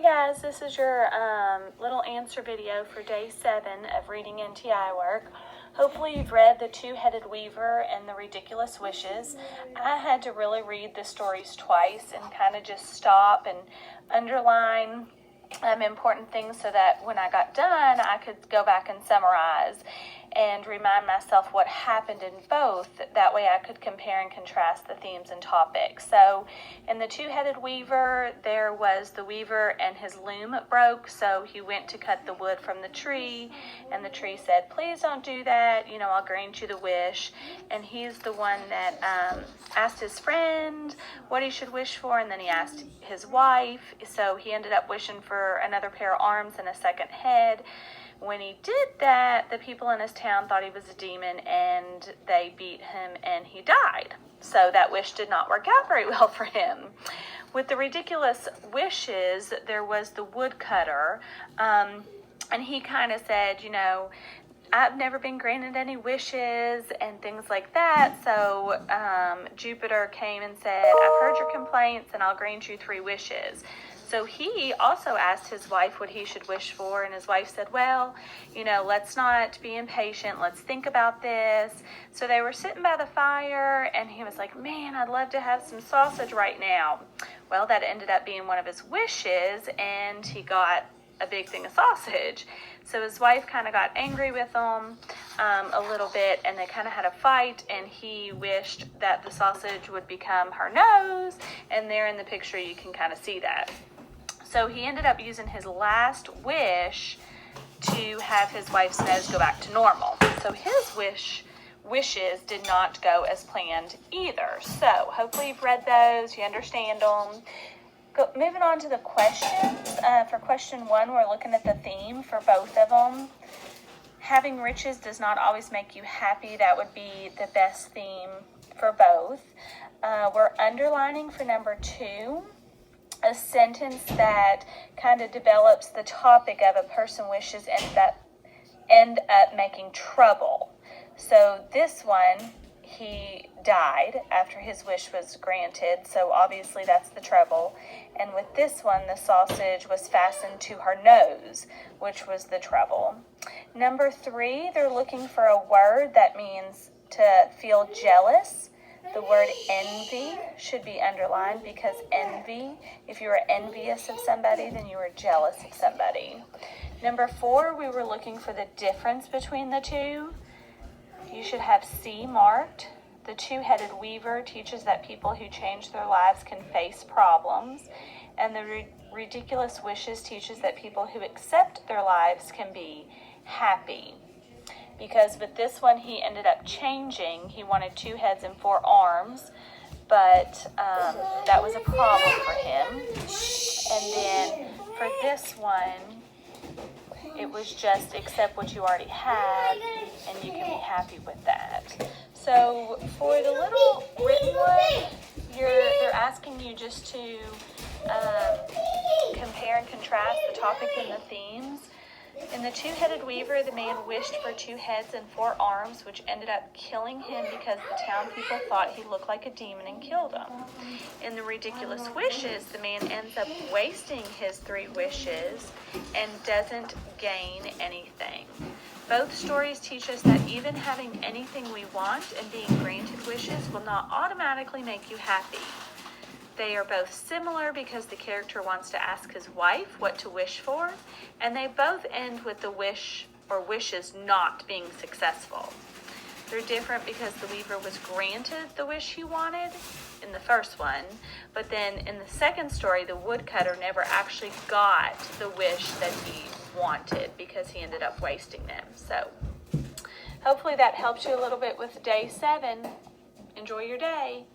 guys, this is your little answer video for day 7 of reading NTI work. Hopefully you've read The Two-Headed Weaver and The Ridiculous Wishes. I had to really read the stories twice and kind of just stop and underline important things so that when I got done I could go back and summarize and remind myself what happened in both. That way I could compare and contrast the themes and topics. So in The Two-Headed Weaver, there was the weaver and his loom broke, so he went to cut the wood from the tree, and the tree said, "Please don't do that, I'll grant you the wish." And he's the one that asked his friend what he should wish for, and then he asked his wife, so he ended up wishing for another pair of arms and a second head. When he did that, the people in his town thought he was a demon and they beat him and he died. So that wish did not work out very well for him. With The Ridiculous Wishes, there was the woodcutter, and he kind of said, I've never been granted any wishes and things like that. So Jupiter came and said, "I've heard your complaints and I'll grant you 3 wishes." So he also asked his wife what he should wish for, and his wife said, "Well, let's not be impatient. Let's think about this." So they were sitting by the fire, and he was like, "Man, I'd love to have some sausage right now." Well, that ended up being one of his wishes, and he got a big thing of sausage. So his wife kind of got angry with him a little bit, and they kind of had a fight, and he wished that the sausage would become her nose, and there in the picture you can kind of see that. So he ended up using his last wish to have his wife's nose go back to normal. So his wishes did not go as planned either. So hopefully you've read those, you understand them. Moving on to the questions. For question 1, we're looking at the theme for both of them. Having riches does not always make you happy. That would be the best theme for both. We're underlining for number 2 a sentence that kind of develops the topic of a person wishes and that end up making trouble. So this one, he died after his wish was granted, so obviously that's the trouble. And with this one, the sausage was fastened to her nose, which was the trouble. Number 3, they're looking for a word that means to feel jealous. The word envy should be underlined because envy, if you were envious of somebody, then you were jealous of somebody. Number 4, we were looking for the difference between the two. You should have C marked. The Two-Headed Weaver teaches that people who change their lives can face problems. And The Ridiculous Wishes teaches that people who accept their lives can be happy. Because with this one, he ended up changing. He wanted 2 heads and 4 arms, but that was a problem for him. And then for this one, it was just accept what you already had, and you can be happy with that. So for the little written one, they're asking you just to compare and contrast the topic and the themes. In The Two-Headed Weaver, the man wished for 2 heads and 4 arms, which ended up killing him because the town people thought he looked like a demon and killed him. In The Ridiculous Wishes, the man ends up wasting his 3 wishes and doesn't gain anything. Both stories teach us that even having anything we want and being granted wishes will not automatically make you happy. They are both similar because the character wants to ask his wife what to wish for, and they both end with the wish or wishes not being successful. They're different because the weaver was granted the wish he wanted in the first one, but then in the second story, the woodcutter never actually got the wish that he wanted because he ended up wasting them. So hopefully that helps you a little bit with day 7. Enjoy your day.